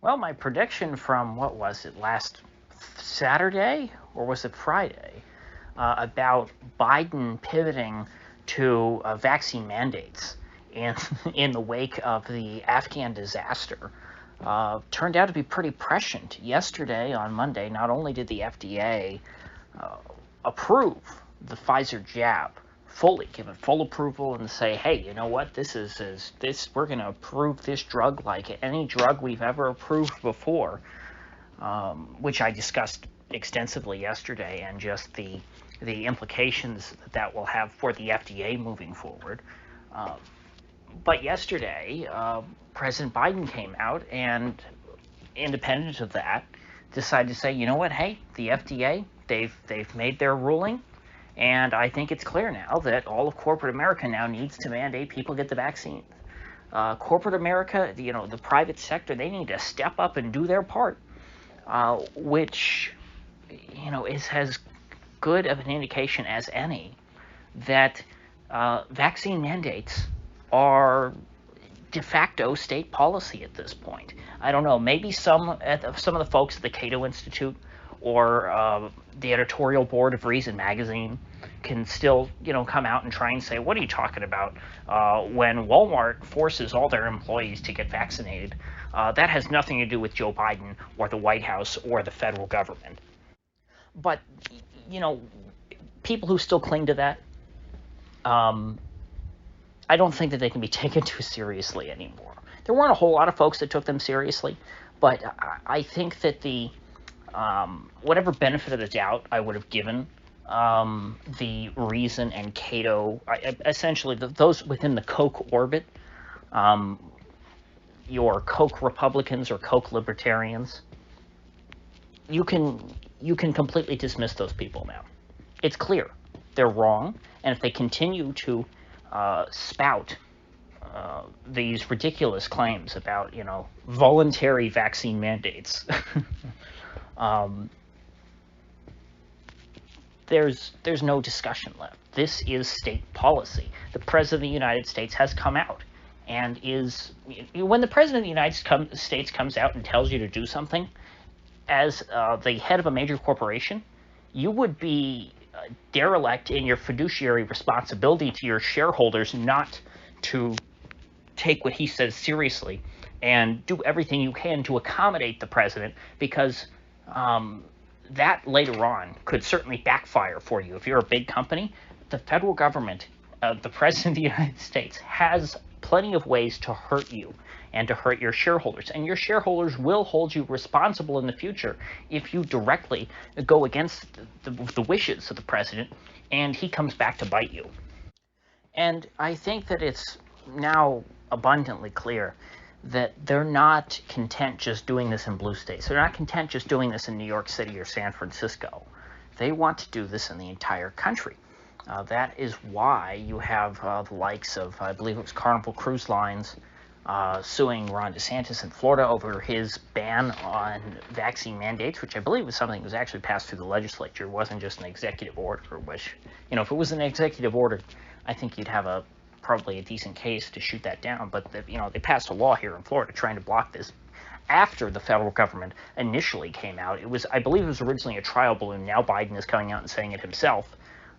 Well, my prediction from, what was it, last Saturday, or was it Friday, about Biden pivoting to vaccine mandates in, in the wake of the Afghan disaster turned out to be pretty prescient. Yesterday, on Monday, not only did the FDA approve the Pfizer jab fully, give it full approval, and say, hey, you know what, we're going to approve this drug like any drug we've ever approved before, which I discussed extensively yesterday, and just the implications that will have for the FDA moving forward. But yesterday, President Biden came out and, independent of that, decided to say, you know what, hey, the FDA, they've made their ruling, and I think it's clear now that all of corporate America now needs to mandate people get the vaccine. Corporate America, the private sector, they need to step up and do their part, which, is as good of an indication as any that vaccine mandates are de facto state policy at this point. I don't know, maybe some of the folks at the Cato Institute or the editorial board of Reason magazine can still, come out and try and say, what are you talking about? When Walmart forces all their employees to get vaccinated, that has nothing to do with Joe Biden or the White House or the federal government. But, people who still cling to that, I don't think that they can be taken too seriously anymore. There weren't a whole lot of folks that took them seriously, but I think that the whatever benefit of the doubt I would have given the Reason and Cato, essentially those within the Koch orbit, your Koch Republicans or Koch Libertarians, you can completely dismiss those people now. It's clear they're wrong, and if they continue to spout these ridiculous claims about, voluntary vaccine mandates, there's no discussion left. This is state policy. The President of the United States has come out and when the President of the United States comes out and tells you to do something, as the head of a major corporation, you would be derelict in your fiduciary responsibility to your shareholders not to take what he says seriously and do everything you can to accommodate the president, because that later on could certainly backfire for you. If you're a big company, the federal government, the president of the United States, has plenty of ways to hurt you and to hurt your shareholders. And your shareholders will hold you responsible in the future if you directly go against the wishes of the president and he comes back to bite you. And I think that it's now abundantly clear that they're not content just doing this in blue states. They're not content just doing this in New York City or San Francisco. They want to do this in the entire country. That is why you have the likes of, I believe it was Carnival Cruise Lines, suing Ron DeSantis in Florida over his ban on vaccine mandates, which I believe was something that was actually passed through the legislature. It wasn't just an executive order, which, if it was an executive order, I think you'd have probably a decent case to shoot that down. But, they passed a law here in Florida trying to block this after the federal government initially came out. I believe it was originally a trial balloon. Now Biden is coming out and saying it himself,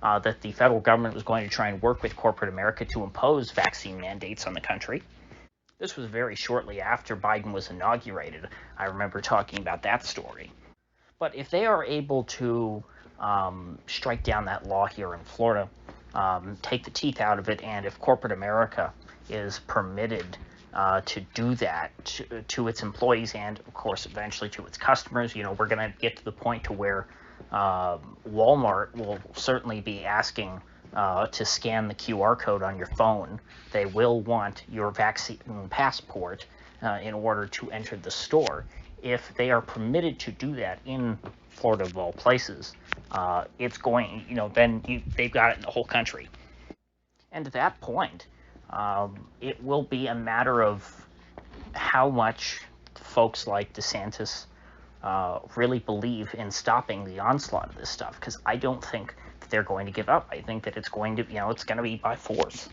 that the federal government was going to try and work with corporate America to impose vaccine mandates on the country. This was very shortly after Biden was inaugurated. I remember talking about that story. But if they are able to strike down that law here in Florida, take the teeth out of it, and if corporate America is permitted to do that to its employees and, of course, eventually to its customers, we're going to get to the point to where Walmart will certainly be asking to scan the QR code on your phone. They will want your vaccine passport in order to enter the store. If they are permitted to do that in Florida, of all places, it's going, then they've got it in the whole country. And at that point, it will be a matter of how much folks like DeSantis really believe in stopping the onslaught of this stuff, because I don't think that they're going to give up. I think that it's going to be by force.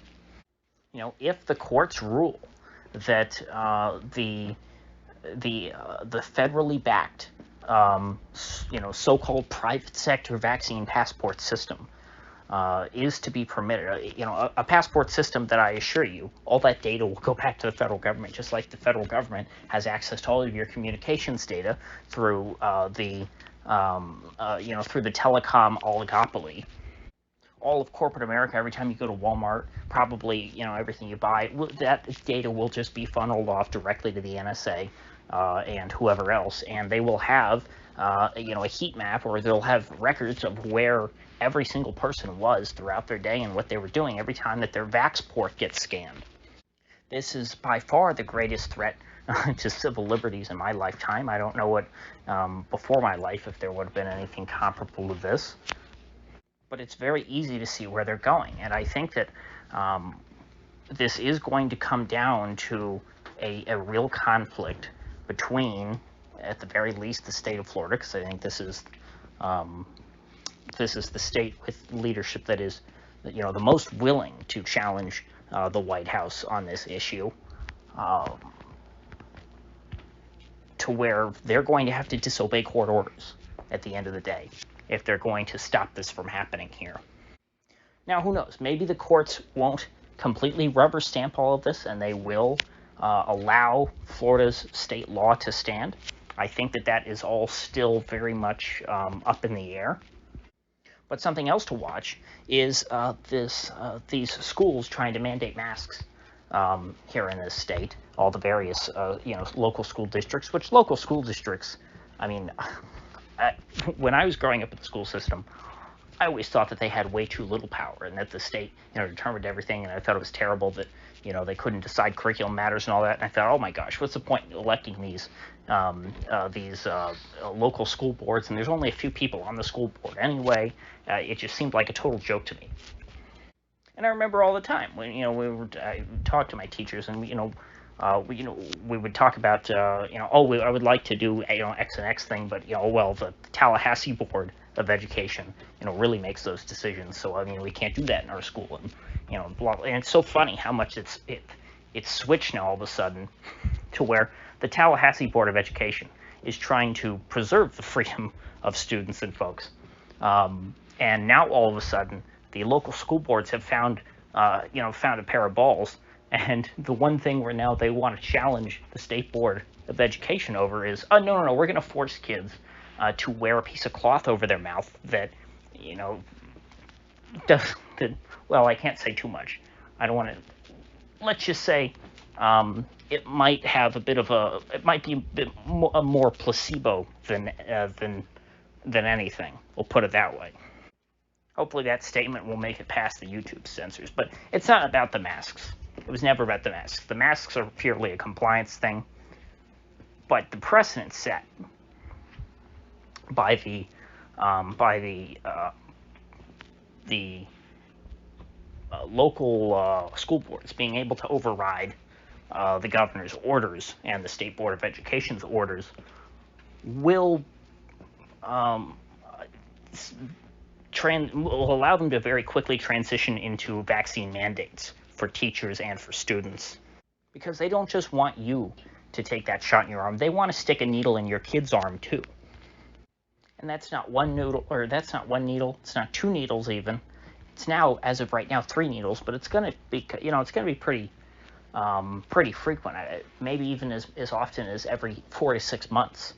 If the courts rule that the the federally backed so-called private sector vaccine passport system is to be permitted. A passport system that I assure you, all that data will go back to the federal government, just like the federal government has access to all of your communications data through the telecom oligopoly. All of corporate America, every time you go to Walmart, probably, everything you buy, that data will just be funneled off directly to the NSA and whoever else, and they will have, a heat map, or they'll have records of where every single person was throughout their day and what they were doing every time that their Vaxport gets scanned. This is by far the greatest threat to civil liberties in my lifetime. I don't know what, before my life, if there would have been anything comparable to this. But it's very easy to see where they're going. And I think that this is going to come down to a real conflict between, at the very least, the state of Florida, because I think this is the state with leadership that is, the most willing to challenge the White House on this issue, to where they're going to have to disobey court orders at the end of the day if they're going to stop this from happening here. Now, who knows? Maybe the courts won't completely rubber stamp all of this, and they will allow Florida's state law to stand. I think that is all still very much up in the air. But something else to watch is these schools trying to mandate masks here in this state. All the various local school districts, which local school districts, I mean, when I was growing up in the school system, I always thought that they had way too little power, and that the state, determined everything, and I thought it was terrible that, they couldn't decide curriculum matters and all that. And I thought, oh my gosh, what's the point in electing these local school boards, and there's only a few people on the school board anyway. It just seemed like a total joke to me. And I remember all the time when I talked to my teachers, and we would talk about I would like to do X and X thing, but the Tallahassee Board of Education really makes those decisions, so we can't do that in our school, and blah, and it's so funny how much it's switched now all of a sudden to where the Tallahassee Board of Education is trying to preserve the freedom of students and folks, and now all of a sudden the local school boards have found a pair of balls. And the one thing where now they want to challenge the State Board of Education over is, no, we're going to force kids to wear a piece of cloth over their mouth that, well, I can't say too much. I don't want to, let's just say it might have it might be a more placebo than anything. We'll put it that way. Hopefully that statement will make it past the YouTube censors, but it's not about the masks. It was never about the masks. The masks are purely a compliance thing, but the precedent set by the local school boards being able to override the governor's orders and the State Board of Education's orders will allow them to very quickly transition into vaccine mandates for teachers and for students, because they don't just want you to take that shot in your arm. They want to stick a needle in your kid's arm too. And that's not one needle, or that's not one needle. It's not two needles even. It's now, as of right now, 3 needles. But it's going to be, it's going to be pretty frequent. Maybe even as often as every 4 to 6 months.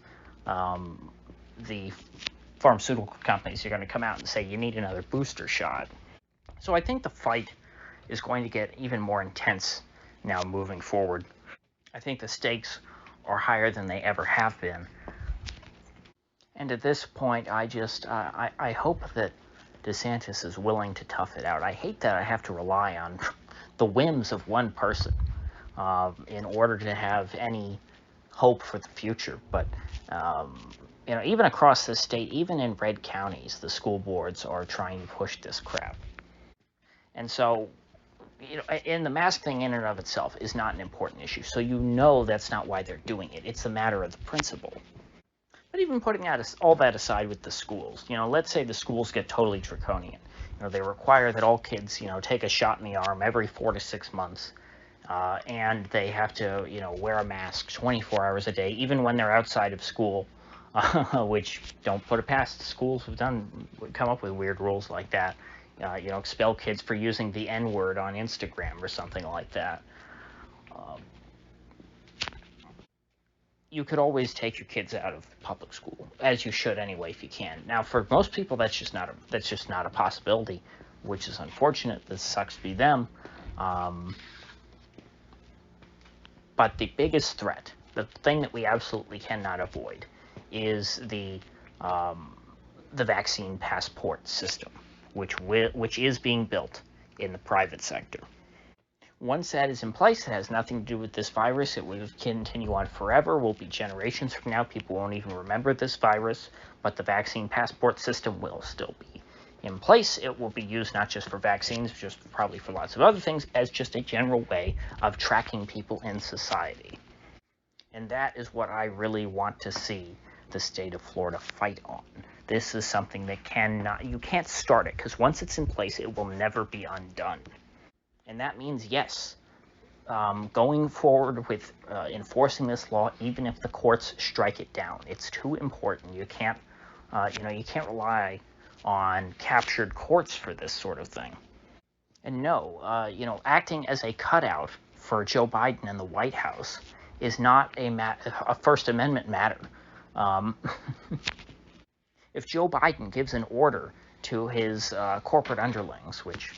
The pharmaceutical companies are going to come out and say you need another booster shot. So I think the fight is going to get even more intense now moving forward. I think the stakes are higher than they ever have been. And at this point, I hope that DeSantis is willing to tough it out. I hate that I have to rely on the whims of one person in order to have any hope for the future. But, even across the state, even in red counties, the school boards are trying to push this crap. And so, and the mask thing in and of itself is not an important issue. So that's not why they're doing it. It's a matter of the principle. But even putting all that aside with the schools, let's say the schools get totally draconian. They require that all kids, take a shot in the arm every 4 to 6 months. and they have to, wear a mask 24 hours a day, even when they're outside of school, which don't put it past schools who've come up with weird rules like that. Expel kids for using the N-word on Instagram or something like that. You could always take your kids out of public school, as you should anyway if you can. Now, for most people, that's just not a possibility, which is unfortunate. This sucks to be them. But the biggest threat, the thing that we absolutely cannot avoid, is the vaccine passport system, which is being built in the private sector. Once that is in place, it has nothing to do with this virus. It will continue on forever. Will be generations from now. People won't even remember this virus, but the vaccine passport system will still be in place. It will be used not just for vaccines, just probably for lots of other things, as just a general way of tracking people in society. And that is what I really want to see the state of Florida fight on. This is something that you can't start it, because once it's in place, it will never be undone. And that means, yes, going forward with enforcing this law, even if the courts strike it down. It's too important. You can't rely on captured courts for this sort of thing. And no, acting as a cutout for Joe Biden and the White House is not a First Amendment matter. If Joe Biden gives an order to his corporate underlings, which,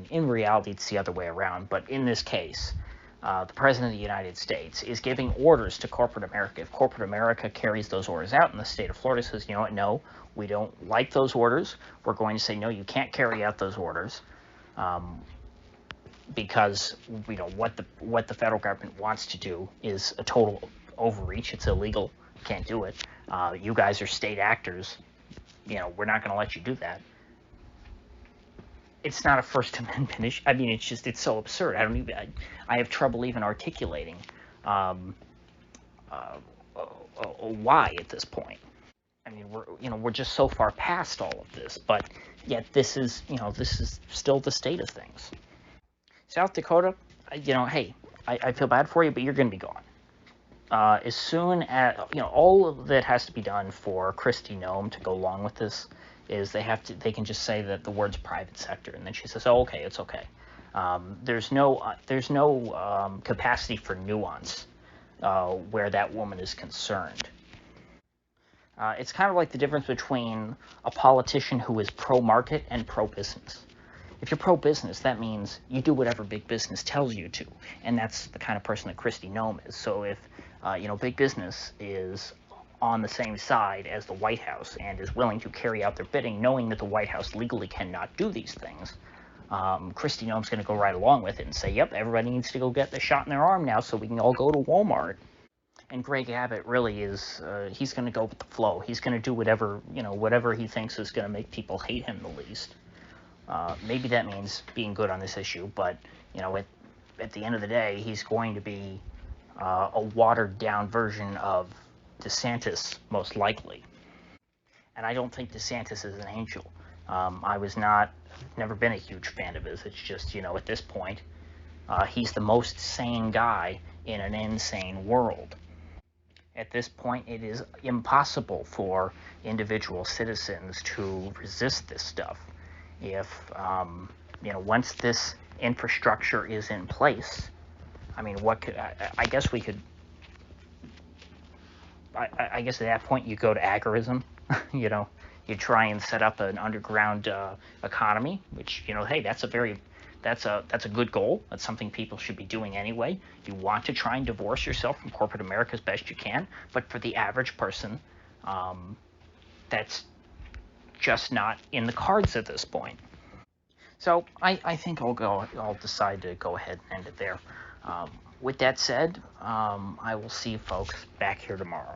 in reality it's the other way around, but in this case, the President of the United States is giving orders to corporate America. If corporate America carries those orders out and the state of Florida says, you know what, no, we don't like those orders, we're going to say, no, you can't carry out those orders, because, what the federal government wants to do is a total overreach. It's illegal. You can't do it. You guys are state actors. We're not going to let you do that. It's not a First Amendment issue. It's so absurd. I have trouble even articulating why at this point. We're just so far past all of this, but yet this is still the state of things. South Dakota, hey, I feel bad for you, but you're going to be gone. As soon as, all that has to be done for Kristi Noem to go along with this is they can just say that the word's private sector, and then she says, oh, okay, it's okay. There's no capacity for nuance where that woman is concerned. It's kind of like the difference between a politician who is pro-market and pro-business. If you're pro-business, that means you do whatever big business tells you to, and that's the kind of person that Kristi Noem is. So if big business is on the same side as the White House and is willing to carry out their bidding, knowing that the White House legally cannot do these things, Kristi Noem's going to go right along with it and say, yep, everybody needs to go get the shot in their arm now so we can all go to Walmart. And Greg Abbott really is, he's going to go with the flow. He's going to do whatever he thinks is going to make people hate him the least. Maybe that means being good on this issue, but, at the end of the day, he's going to be a watered-down version of DeSantis, most likely. And I don't think DeSantis is an angel. Never been a huge fan of his. It's just, at this point, he's the most sane guy in an insane world. At this point, it is impossible for individual citizens to resist this stuff. If, once this infrastructure is in place, I guess we could, I guess at that point you go to agorism, you try and set up an underground economy, which, hey, that's a good goal. That's something people should be doing anyway. You want to try and divorce yourself from corporate America as best you can, but for the average person, that's just not in the cards at this point. So I think I'll decide to go ahead and end it there. With that said, I will see you folks back here tomorrow.